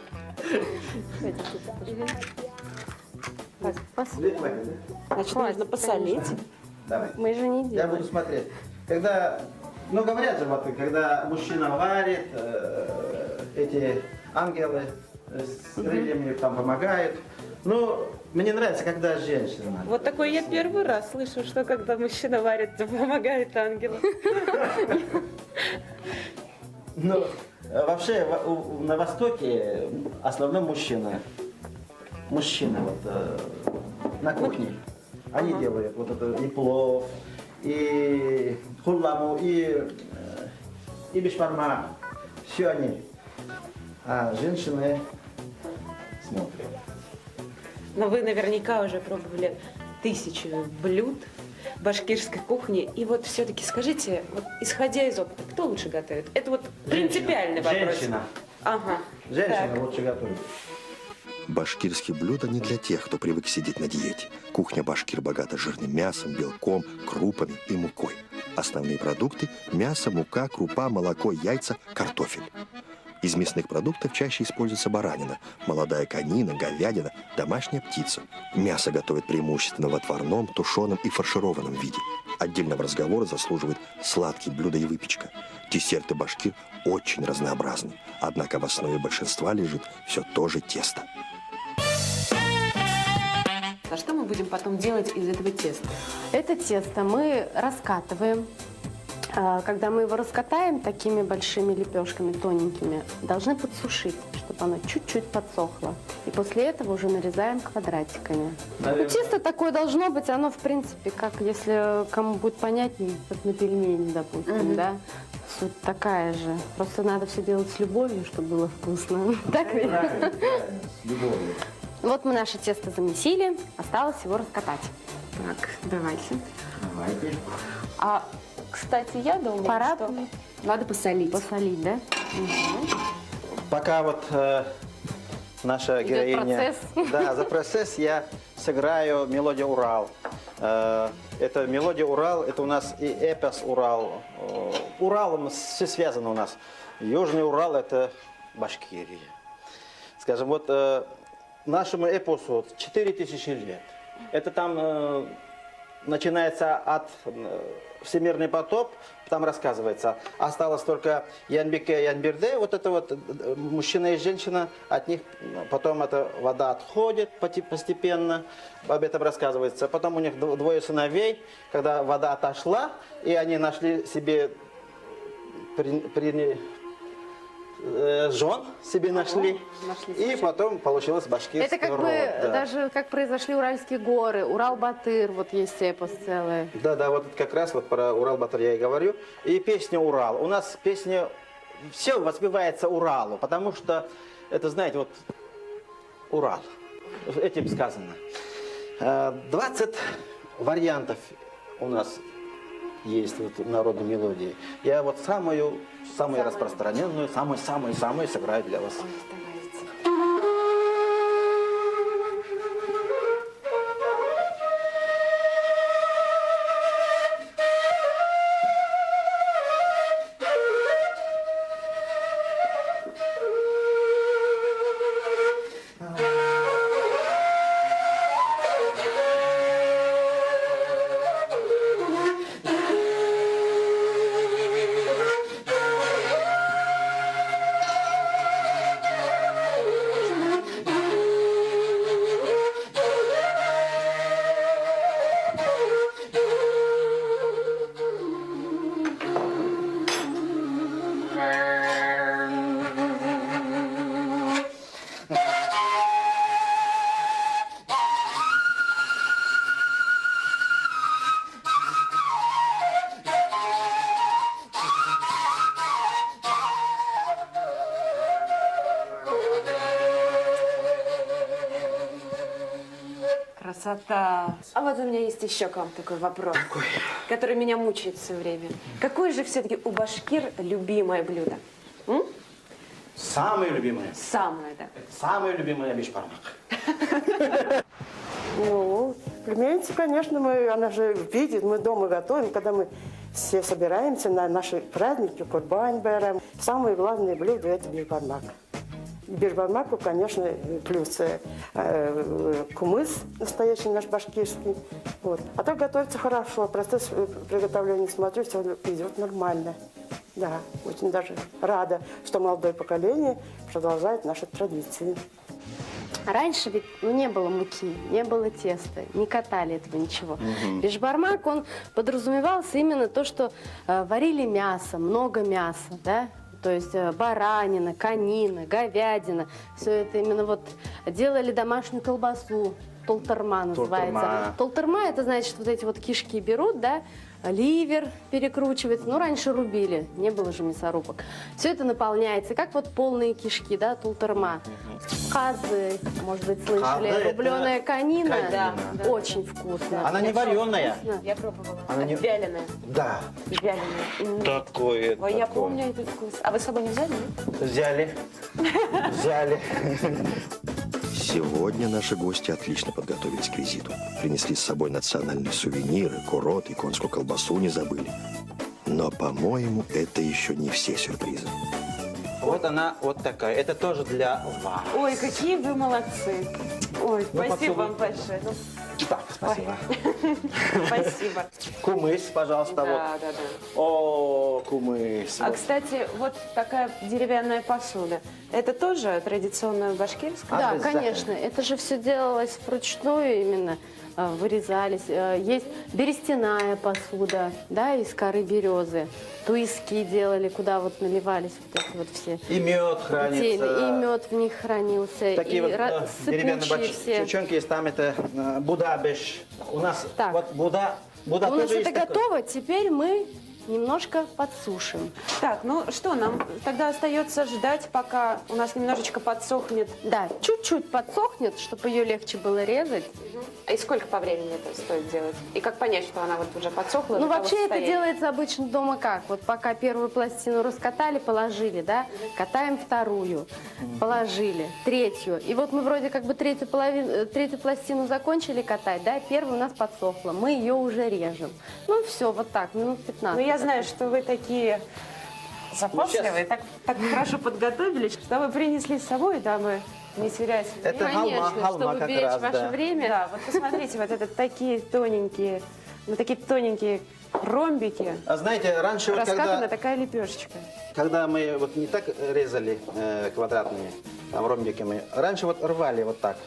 Так, Посмотрим. значит, нужно посолить. Давай. Мы же не Я делаем. буду смотреть. Когда, ну говорят же, вот, когда мужчина варит, эти ангелы с крыльями там помогают. Ну, мне нравится, когда женщина. Вот такой я первый раз слышу, что когда мужчина варит, то помогает ангел. Ну, вообще на Востоке основной мужчина. Мужчина вот на кухне. Они делают вот это и плов, и хулламу, и бишбармак. Все они. А женщины смотрят. Но вы наверняка уже пробовали тысячи блюд башкирской кухни. И вот все-таки скажите, вот исходя из опыта, кто лучше готовит? Это вот принципиальный вопрос. Женщина. Ага. Женщина Так. лучше готовит. Башкирские блюда не для тех, кто привык сидеть на диете. Кухня башкир богата жирным мясом, белком, крупами и мукой. Основные продукты – мясо, мука, крупа, молоко, яйца, картофель. Из мясных продуктов чаще используется баранина, молодая конина, говядина, домашняя птица. Мясо готовят преимущественно в отварном, тушеном и фаршированном виде. Отдельного разговора заслуживают сладкие блюда и выпечка. Десерты башкир очень разнообразны, однако в основе большинства лежит все то же тесто. А что мы будем потом делать из этого теста? Это тесто мы раскатываем. Когда мы его раскатаем такими большими лепешками, тоненькими, должны подсушить, чтобы оно чуть-чуть подсохло. И после этого уже нарезаем квадратиками. Ну, тесто такое должно быть, оно в принципе, как если кому будет понятнее, как на пельмени, допустим, да? Суть такая же. Просто надо все делать с любовью, чтобы было вкусно. Так ведь? Правильно, с любовью. Вот мы наше тесто замесили, осталось его раскатать. Так, давайте. Давайте. А, кстати, я думаю, Пора что надо посолить. посолить, да? Пока вот наша Идет героиня... процесс. Да, за процесс я сыграю мелодию «Урал». Это мелодия «Урал», это у нас и эпос «Урал». Уралом все связано у нас. Южный Урал – это Башкирия. Скажем, вот нашему эпосу 4000 лет. Это там начинается от всемирный потоп, там рассказывается. Осталось только Янбике, Янбирде, вот это вот мужчина и женщина, от них потом эта вода отходит постепенно, об этом рассказывается. Потом у них двое сыновей, когда вода отошла, и они нашли себе жен себе нашли. И потом получилось башкирский Это как род, бы да. даже как произошли Уральские горы, Урал-Батыр, вот есть эпос целый. Да, вот как раз вот про Урал-Батыр я и говорю. И песня «Урал». У нас песня, все воспевается Уралу, потому что это, знаете, вот Урал. Этим сказано. 20 вариантов у нас есть вот народной мелодии. Я вот самую распространенную, самую сыграю для вас. Красота. А вот у меня есть еще к вам такой вопрос, который меня мучает все время. Какое же все-таки у башкир любимое блюдо? Самое любимое. Самое, да. Самое любимое бешбармак. Ну, племянница, конечно, она же видит, мы дома готовим, когда мы все собираемся на наши праздники, Курбан, Байрам. Самое главное блюдо – это бешбармак. Бешбармаку, конечно, плюс кумыс, настоящий наш башкирский. Вот. А так готовится хорошо, процесс приготовления, смотрю, все идет нормально. Да, очень даже рада, что молодое поколение продолжает наши традиции. Раньше ведь не было муки, не было теста, не катали этого ничего. Бешбармак, он подразумевался именно то, что варили мясо, много мяса, да? То есть баранина, конина, говядина. Все это именно вот делали домашнюю колбасу. Толтырма называется. Толтырма, это значит, вот эти вот кишки берут, да, ливер перекручивается. Ну, раньше рубили, не было же мясорубок. Все это наполняется, как вот полные кишки, да, толтырма. Казы, может быть, слышали. Казы, рубленая это конина. конина. Да, очень вкусно. Она не вареная. Я пробовала. Она не- Вяленая. Да. Вяленая. Такое. Ой, я помню этот вкус. А вы с собой не взяли? Нет? Взяли. Взяли. Сегодня наши гости отлично подготовились к визиту. Принесли с собой национальные сувениры, курот и конскую колбасу не забыли. Но, по-моему, это еще не все сюрпризы. Вот она вот такая. Это тоже для вас. Ой, какие вы молодцы. Ой, Ну, спасибо поцелуй. вам большое. Ну, Так, спасибо. спасибо. Кумыс, пожалуйста, вот. Да, да, да. О, кумыс. А, кстати, вот такая деревянная посуда. Это тоже традиционная башкирская? Да, Обязательно. конечно. Это же все делалось вручную именно. Вырезались. Есть берестяная посуда, да, из коры березы. Туиски делали, куда вот наливались вот эти вот все. И мед хранится. И мед в них хранился. Такие и вот деревянные сыпучие все. чучонки есть. Там это будабеш. У нас Так. вот буда У нас тоже это есть такой. готово. Теперь мы немножко подсушим. Так, ну что, нам тогда остается ждать, пока у нас немножечко подсохнет. Да, чуть-чуть подсохнет, чтобы ее легче было резать. И сколько по времени это стоит делать? И как понять, что она вот уже подсохла? Ну, до того вообще это состояния? делается обычно дома как? Вот пока первую пластину раскатали, положили, да? Катаем вторую, положили, третью. И вот мы вроде как бы третью пластину закончили катать, да? Первая у нас подсохла, мы ее уже режем. Ну, все, вот так, минут 15. Ну, я знаю, что вы такие запасливые, так хорошо подготовились, что вы принесли с собой, дабы не терять время. Это Конечно, халма чтобы как беречь раз, ваше да. время. Да, вот посмотрите, вот это такие тоненькие ромбики. А знаете, раньше, вот, Раскатана когда такая лепешечка. мы вот не так резали квадратными, там ромбиками. Раньше вот рвали вот так.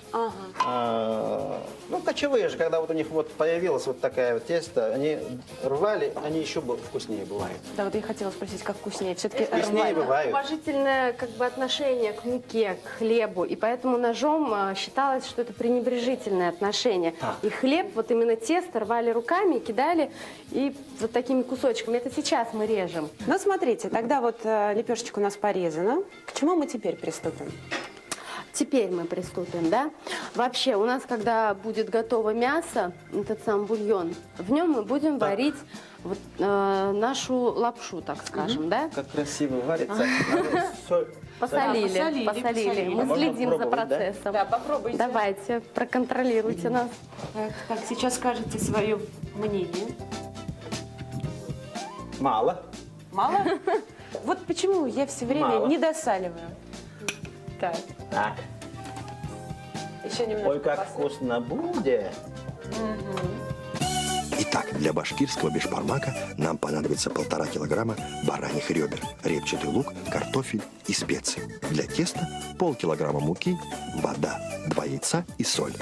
Ну, кочевые же, когда вот у них вот появилось вот такое вот тесто, они рвали, они еще вкуснее бывают. Да, вот я хотела спросить, как вкуснее. Все-таки Вкуснее бывают. Уважительное как бы отношение к муке, к хлебу, и поэтому ножом считалось, что это пренебрежительное отношение. И хлеб, вот именно тесто рвали руками, кидали и вот такими кусочками. Это сейчас мы режем. Ну, смотрите, тогда вот лепешечка у нас порезана. К чему мы теперь приступим? Теперь мы приступим, да? Вообще, у нас, когда будет готово мясо, этот сам бульон, в нем мы будем варить вот, нашу лапшу, так скажем, да? Как красиво варится. Надо соль. Посолили, посолили. Мы можно следим за попробовать, да? процессом. Да, попробуйте. Давайте, проконтролируйте нас. Так, сейчас скажете свое мнение. Мало. Мало? Вот почему я все время Мало. не досаливаю. Так, Так. еще немного. Ой, как вкусно будет. Итак, для башкирского бешбармака нам понадобится 1,5 килограмма бараньих ребер, репчатый лук, картофель и специи. Для теста полкилограмма муки, вода, 2 яйца и соль.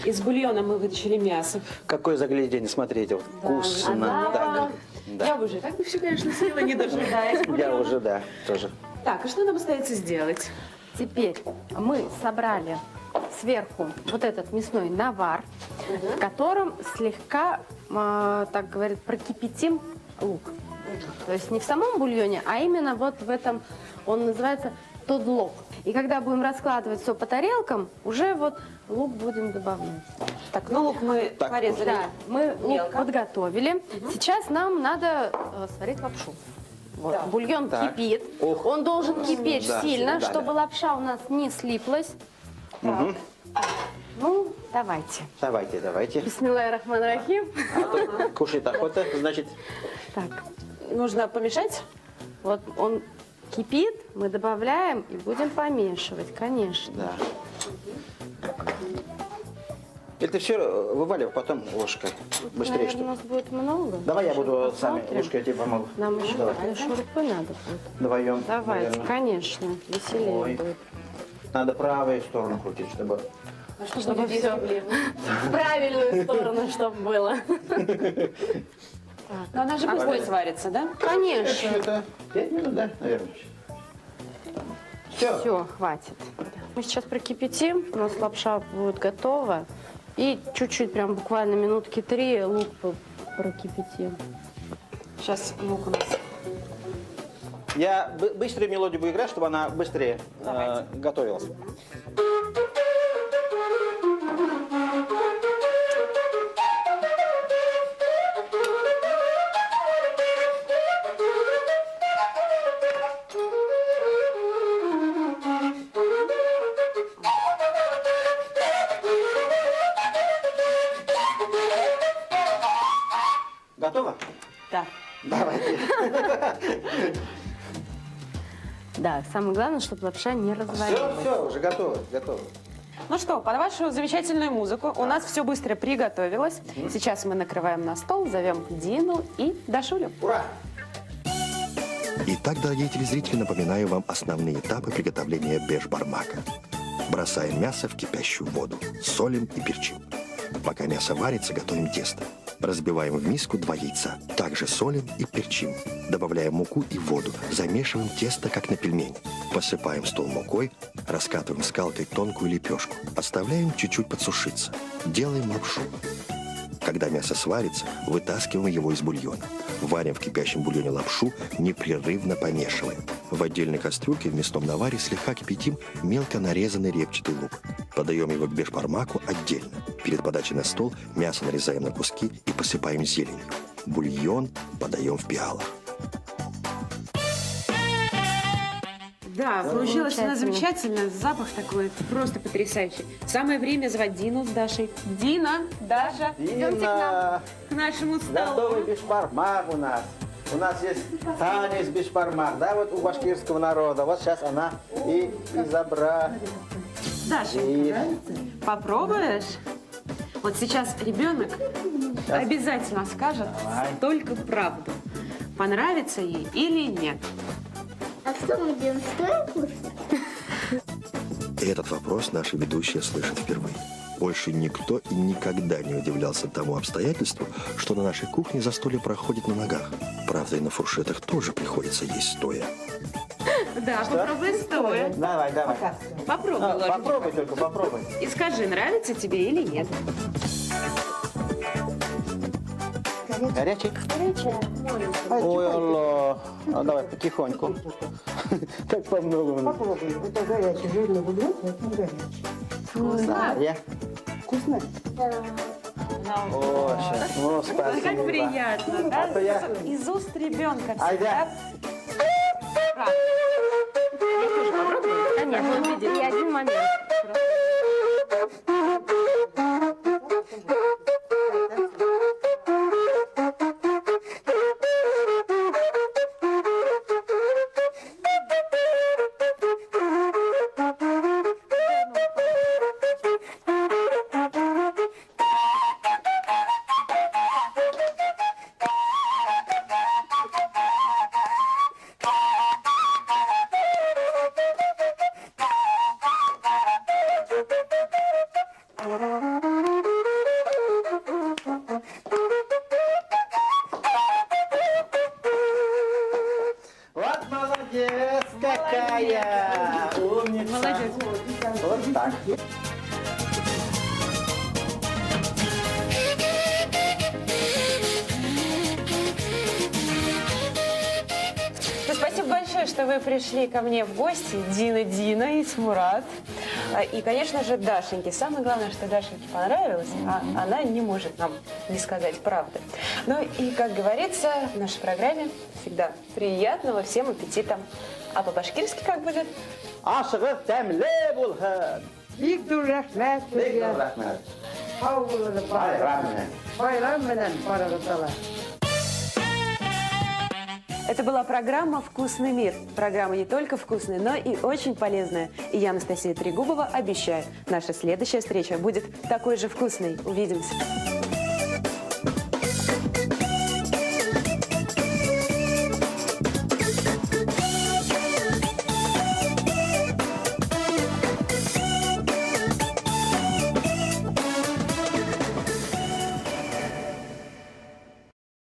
Из бульона мы вытащили мясо. Какое загляденье, смотрите, вот вкусно. Так. Да. Я уже так бы все, конечно, съела, не дожидаясь. Я уже, да, тоже. Так, и что нам остается сделать? Теперь мы собрали сверху вот этот мясной навар, в котором слегка, так говорят, прокипятим лук. То есть не в самом бульоне, а именно вот в этом, он называется тодлок. И когда будем раскладывать все по тарелкам, уже вот лук будем добавлять. Так, ну лук мы порезали. Да, мы лук мелко. подготовили. Сейчас нам надо сварить лапшу. Вот. Да. Бульон Так. кипит. Ох. Он должен кипеть Да, сильно, да, чтобы да. лапша у нас не слиплась. Ну, давайте. Давайте, давайте. Бисмиллахи рахмани рахим. Кушать охота, значит, Так, Нужно помешать? вот он кипит, мы добавляем и будем помешивать, конечно. да. Или ты все вываливай, потом ложкой. Быстрее, Наверное, у чтобы. нас будет много. Давай я Сейчас буду сами посмотрим. ложкой, я тебе помогу. Нам еще Давай. для шурупы надо будет. Вдвоем. Давайте, наверное. конечно, веселее Ой. будет. Надо правую сторону крутить, чтобы... Чтобы все в правильную сторону, чтобы было. Но она же быстро сварится, да? Конечно. Это 5 минут, да, наверное? Все. Все, хватит. Мы сейчас прокипятим, у нас лапша будет готова. И чуть-чуть, прям буквально минутки 3 лук прокипятим. Сейчас лук у нас. Я быструю мелодию буду играть, чтобы она быстрее готовилась. Готово? Да. Давайте. Да, самое главное, чтобы лапша не развалилась. Все, уже готово, готово. Ну что, под вашу замечательную музыку у нас все быстро приготовилось. Сейчас мы накрываем на стол, зовем Дину и Дашулю. Ура! Итак, дорогие телезрители, напоминаю вам основные этапы приготовления бешбармака. Бросаем мясо в кипящую воду, солим и перчим. Пока мясо варится, готовим тесто. Разбиваем в миску 2 яйца. Также солим и перчим. Добавляем муку и воду. Замешиваем тесто, как на пельмени. Посыпаем стол мукой. Раскатываем скалкой тонкую лепешку. Оставляем чуть-чуть подсушиться. Делаем лапшу. Когда мясо сварится, вытаскиваем его из бульона. Варим в кипящем бульоне лапшу, непрерывно помешиваем. В отдельной кастрюльке в мясном наваре слегка кипятим мелко нарезанный репчатый лук. Подаем его к бешбармаку отдельно. Перед подачей на стол мясо нарезаем на куски и посыпаем зеленью. Бульон подаем в пиалах. Да, получилось у нас замечательно. Запах такой просто потрясающий. Самое время звать Дину с Дашей. Дина, Даша, Дина, к нашему готовый столу. бешбармак у нас. У нас есть танец бешбармак, да, вот у башкирского народа. Вот сейчас она и забрала. Дашенька, попробуешь? Вот сейчас ребенок обязательно скажет только правду. Понравится ей или нет. Что мы делаем? Стоя кушать? И этот вопрос наши ведущие слышат впервые. Больше никто и никогда не удивлялся тому обстоятельству, что на нашей кухне застолье проходит на ногах. Правда, и на фуршетах тоже приходится есть стоя. Да, попробуй стоя. Давай, давай. Попробуй, ложечку. Попробуй только, попробуй. И скажи, нравится тебе или нет. Горячий? Горячая. Ой, Аллах. А давай потихоньку. Так по-многому. Попробуй. Это горячий, жирный бульон, это не горячий. Вкусно. Вкусно? Очень. Ну, спасибо. Как приятно, да? А то я... Из уст ребенка Айда. всегда. Я тоже попробую. Конечно, увидели. И один момент. Вот молодец какая! Умница! Молодец. Вот так. Ну, спасибо большое, что вы пришли ко мне в гости. Дина и Смурат. И, конечно же, Дашеньке. Самое главное, что Дашеньке понравилось, а она не может нам не сказать правды. Ну и, как говорится, в нашей программе всегда приятного всем аппетита. А по-башкирски как будет? Ашығы тәмле болғын. Виктор рахмет. Бек рахмет. Сау болыңыз, Байрам менен. Байрам менен барыңыздар. Это была программа «Вкусный мир». Программа не только вкусная, но и очень полезная. И я, Анастасия Трегубова, обещаю, наша следующая встреча будет такой же вкусной. Увидимся.